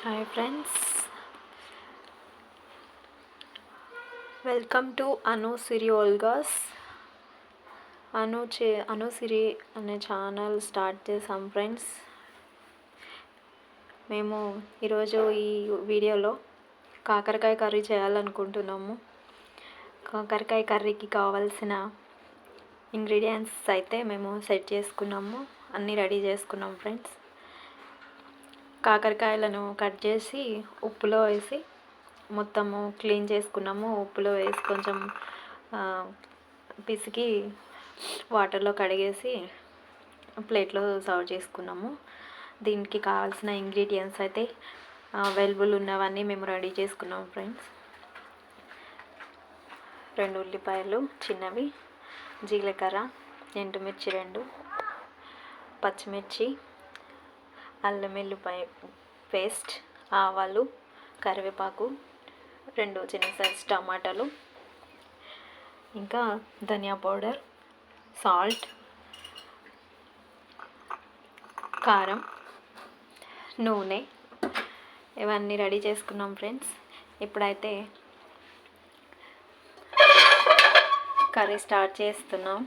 Hi friends, welcome to Anusiri vlogs. Anusiri అనే channel start చేసాం friends. మేము ఈరోజు ఈ వీడియోలో కాకరకాయ కర్రీ చేయాలనుకుంటున్నాము. కాకరకాయ కర్రీకి కావాల్సిన ఇంగ్రీడియంట్స్ అయితే మేము సెట్ చేసుకున్నాము, అన్నీ రెడీ చేసుకున్నాం ఫ్రెండ్స్. కాకరకాయలను కట్ చేసి ఉప్పులో వేసి మొత్తము క్లీన్ చేసుకున్నాము. ఉప్పులో వేసి కొంచెం పిసికి వాటర్లో కడిగేసి ప్లేట్లో సర్వ్ చేసుకున్నాము. దీనికి కావాల్సిన ఇంగ్రీడియంట్స్ అయితే అవైలబుల్ ఉన్నవన్నీ మేము రెడీ చేసుకున్నాము ఫ్రెండ్స్. 2 ఉల్లిపాయలు చిన్నవి, జీలకర్ర, ఎండుమిర్చి 2, పచ్చిమిర్చి, అల్లం వెల్లుల్లి పేస్ట్, ఆవాలు, కరివేపాకు, 2 చిన్న సైజ్ టమాటాలు, ఇంకా ధనియా పౌడర్, సాల్ట్, కారం, నూనె, ఇవన్నీ రెడీ చేసుకున్నాం ఫ్రెండ్స్. ఇప్పుడైతే కర్రీ స్టార్ట్ చేస్తున్నాం.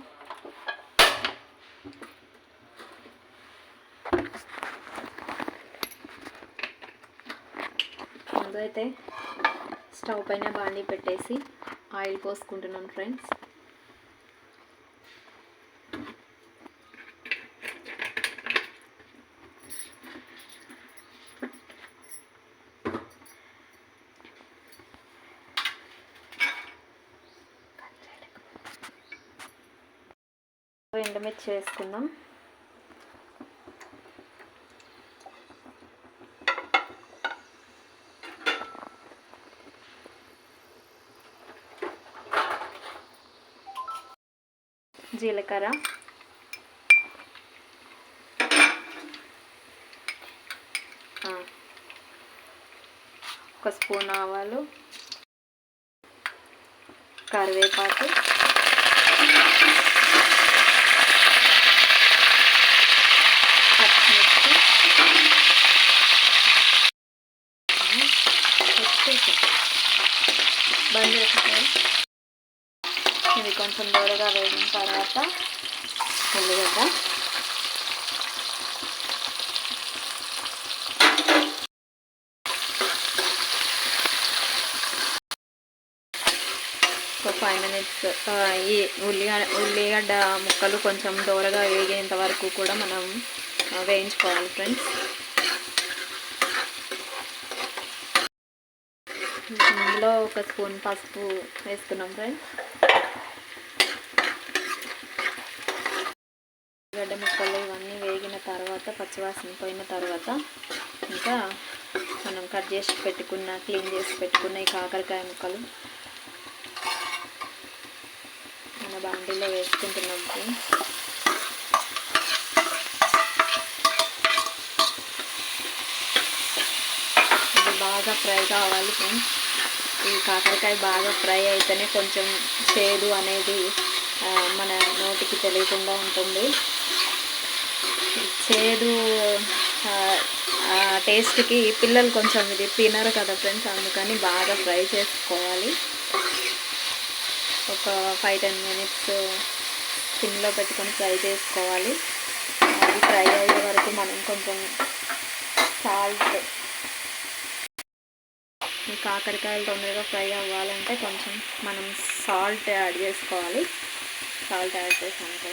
ముందు అయితే స్టవ్ పైన బాండీ పెట్టేసి ఆయిల్ పోసుకుంటున్నాం ఫ్రెండ్స్. ఎండుమిర్చి వేసుకుందాం. జీలకర్ర, ఒక స్పూన్ ఆవాలు, కరివేపాకు, పచ్చిమిర్చి, బంద్ చేసుకోవాలి. ఇవి కొంచెం దూరగా వేగిన తర్వాత ఉల్లిగడ్డ, ఒక 5 minutes ఈ ఉల్లిగడ్డ ముక్కలు కొంచెం దూరగా వేగేంత వరకు కూడా మనం వేయించుకోవాలి ఫ్రెండ్స్. ఇందులో ఒక స్పూన్ పసుపు వేసుకున్నాం ఫ్రెండ్స్. గడ్డ ముక్కలు ఇవన్నీ వేగిన తర్వాత, పచ్చివాసన పోయిన తర్వాత, ఇంకా మనం కట్ చేసి పెట్టుకున్న, క్లీన్ చేసి పెట్టుకున్న ఈ కాకరకాయ ముక్కలు మన బాండీలో వేసుకుంటున్నాం ఫ్రెండ్స్. ఇది బాగా ఫ్రై కావాలి ఫ్రెండ్స్. ఈ కాకరకాయ బాగా ఫ్రై అయితేనే కొంచెం చేదు అనేది మన నోటికి తెలియకుండా ఉంటుంది. చేదు టేస్ట్కి పిల్లలు కొంచెం ఇది తినరు కదా ఫ్రెండ్స్, అందుకని బాగా ఫ్రై చేసుకోవాలి. ఒక 5-10 minutes సిమ్లో పెట్టుకొని ఫ్రై చేసుకోవాలి. అది ఫ్రై అయ్యే వరకు మనం కొంచెం సాల్ట్, ఈ కాకరకాయలు తొందరగా ఫ్రై అవ్వాలంటే కొంచెం మనం సాల్ట్ యాడ్ చేసుకోవాలి. సాల్ట్ యాడ్ చేసాక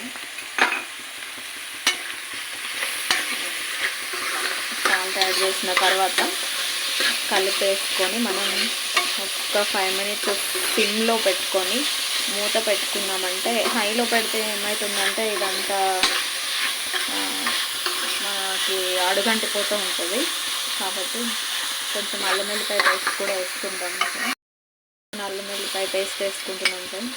సాల్ట్ యాడ్ చేసిన తర్వాత కలిపేసుకొని మనం ఒక 5 minutes సిమ్లో పెట్టుకొని మూత పెట్టుకున్నామంటే, హైలో పెడితే ఏమవుతుందంటే ఇదంతా మనకి అడుగంటిపోతూ ఉంటుంది. కాబట్టి కొంచెం అల్లం వెల్లిపాయ పేస్ట్ కూడా వేసుకుంటాము. అల్లం వెల్లిపాయ పేస్ట్ వేసుకుంటున్నాం సార్.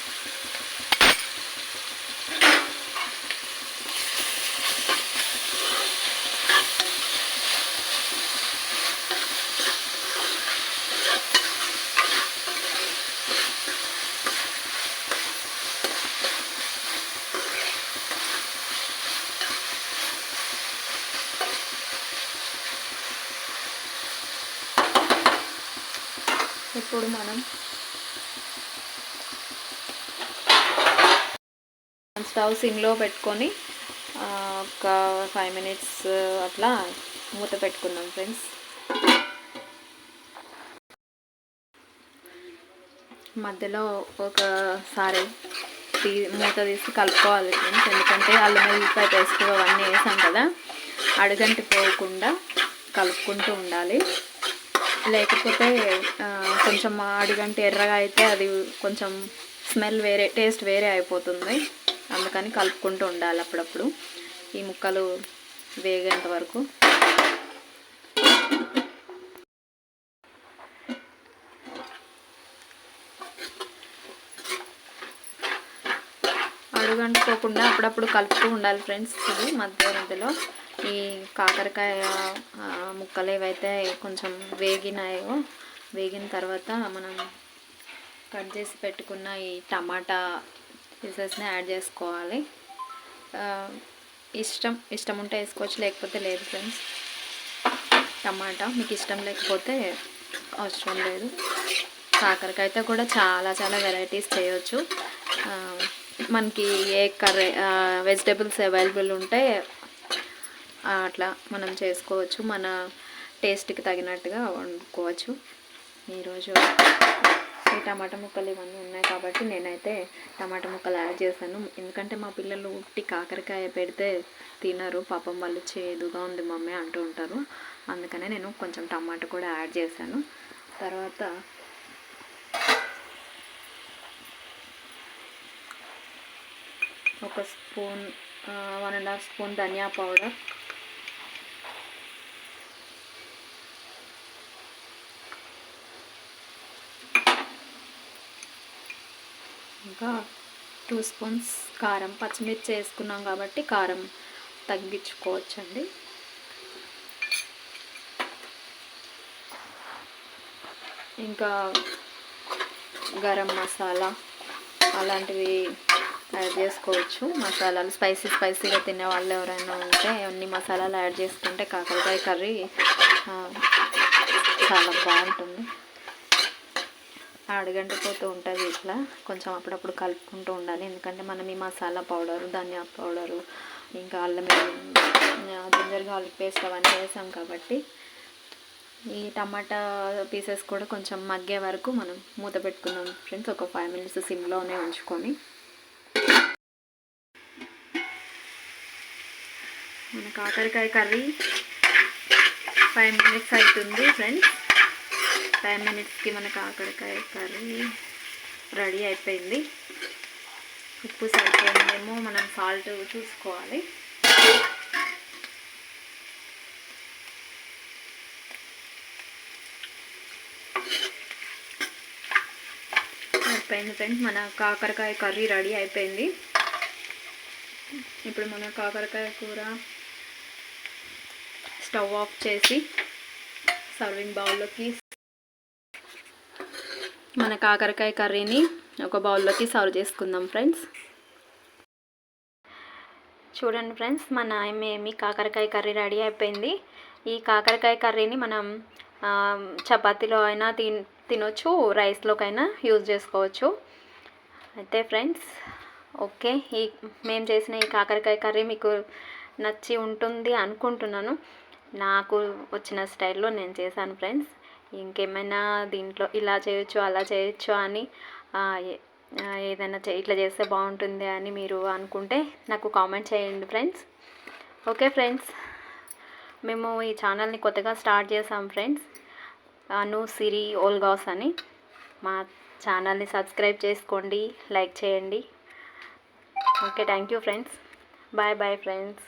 ఇప్పుడు మనం స్టవ్ సిమ్లో పెట్టుకొని ఒక 5 మినిట్స్ అట్లా మూత పెట్టుకుందాం ఫ్రెండ్స్. మధ్యలో ఒకసారి మూత తీసి కలుపుకోవాలి ఫ్రెండ్స్, ఎందుకంటే అల్లం వెల్లిపాయ పేస్ట్ అవన్నీ వేసాం కదా, అడుగంటి పోకుండా కలుపుకుంటూ ఉండాలి. లేకపోతే కొంచెం అడుగంటి ఎర్రగా అయితే అది కొంచెం స్మెల్ వేరే, టేస్ట్ వేరే అయిపోతుంది. అందుకని కలుపుకుంటూ ఉండాలి అప్పుడప్పుడు ఈ ముక్కలు వేగేంత వరకు. అడుగంటుకోకుండా అప్పుడప్పుడు కలుపుతూ ఉండాలి ఫ్రెండ్స్. ఇది మధ్యలో ఈ కాకరకాయ ముక్కలు ఏవైతే కొంచెం వేగిన తర్వాత మనం కట్ చేసి పెట్టుకున్న ఈ టమాటా పీసెస్ని యాడ్ చేసుకోవాలి. ఇష్టం ఉంటే వేసుకోవచ్చు, లేకపోతే లేదు ఫ్రెండ్స్. టమాటా మీకు ఇష్టం లేకపోతే అవసరం లేదు. కాకరకాయతో కూడా చాలా వెరైటీస్ చేయవచ్చు. మనకి ఏ కర్రీ వెజిటేబుల్స్ అవైలబుల్ ఉంటే అట్లా మనం చేసుకోవచ్చు, మన టేస్ట్కి తగినట్టుగా వండుకోవచ్చు. ఈరోజు ఈ టమాటా ముక్కలు ఇవన్నీ ఉన్నాయి కాబట్టి నేనైతే టమాటా ముక్కలు యాడ్ చేశాను. ఎందుకంటే మా పిల్లలు ఉట్టి కాకరకాయ పెడితే తినరు, పాపం వాళ్ళు చేదుగా ఉంది మమ్మీ అంటూ ఉంటారు. అందుకనే నేను కొంచెం టమాటా కూడా యాడ్ చేశాను. తర్వాత ఒక స్పూన్ 1.5 స్పూన్ ధనియా పౌడర్, ఇంకా 2 స్పూన్స్ కారం. పచ్చిమిర్చి వేసుకున్నాం కాబట్టి కారం తగ్గించుకోవచ్చండి. ఇంకా గరం మసాలా అలాంటివి యాడ్ చేసుకోవచ్చు. మసాలాలు స్పైసీగా తినే వాళ్ళు ఎవరైనా ఉంటే అన్ని మసాలాలు యాడ్ చేసుకుంటే కాకరకాయ కర్రీ చాలా బాగుంటుంది. అడుగంటిపోతూ ఉంటుంది. ఇట్లా కొంచెం అప్పుడప్పుడు కలుపుకుంటూ ఉండాలి, ఎందుకంటే మనం ఈ మసాలా పౌడరు, ధనియా పౌడరు, ఇంకా అల్లం జింజర్ గార్లిక్ పేస్ట్ అవన్నీ వేసాం కాబట్టి ఈ టమాటా పీసెస్ కూడా కొంచెం మగ్గే వరకు మనం మూత పెట్టుకున్నాం ఫ్రెండ్స్. ఒక 5 మినిట్స్ సిమ్లోనే ఉంచుకొని. మన కాకరకాయ కర్రీ 5 మినిట్స్ అవుతుంది ఫ్రెండ్స్. 5 మినిట్స్కి మన కాకరకాయ కర్రీ రెడీ అయిపోయింది. ఉప్పు సరిపోయిందేమో మనం సాల్ట్ చూసుకోవాలి. అయిపోయింది ఫ్రెండ్స్, మన కాకరకాయ కర్రీ రెడీ అయిపోయింది. ఇప్పుడు మన కాకరకాయ కూర స్టవ్ ఆఫ్ చేసి సర్వింగ్ బౌల్లోకి, మన కాకరకాయ కర్రీని ఒక బౌల్లోకి సర్వ్ చేసుకుందాం ఫ్రెండ్స్. చూడండి ఫ్రెండ్స్, మన మీ కాకరకాయ కర్రీ రెడీ అయిపోయింది. ఈ కాకరకాయ కర్రీని మనం చపాతీలో అయినా తినొచ్చు, రైస్లోకైనా యూజ్ చేసుకోవచ్చు. అయితే ఫ్రెండ్స్, ఓకే, మేము చేసిన ఈ కాకరకాయ కర్రీ మీకు నచ్చి ఉంటుంది అనుకుంటున్నాను. నాకు వచ్చిన స్టైల్లో నేను చేశాను ఫ్రెండ్స్. ఇంకేమైనా దీంట్లో ఇలా చేయొచ్చు అలా చేయొచ్చు అని ఏదైనా ఇట్లా చేస్తే బాగుంటుంది అని మీరు అనుకుంటే నాకు కామెంట్ చేయండి ఫ్రెండ్స్. ఓకే ఫ్రెండ్స్, మేము ఈ ఛానల్ని కొత్తగా స్టార్ట్ చేసాం ఫ్రెండ్స్, అను సిరి ఓల్గాస్ అని. మా ఛానల్ని సబ్స్క్రైబ్ చేసుకోండి, లైక్ చేయండి. Okay, thank you friends. Bye friends.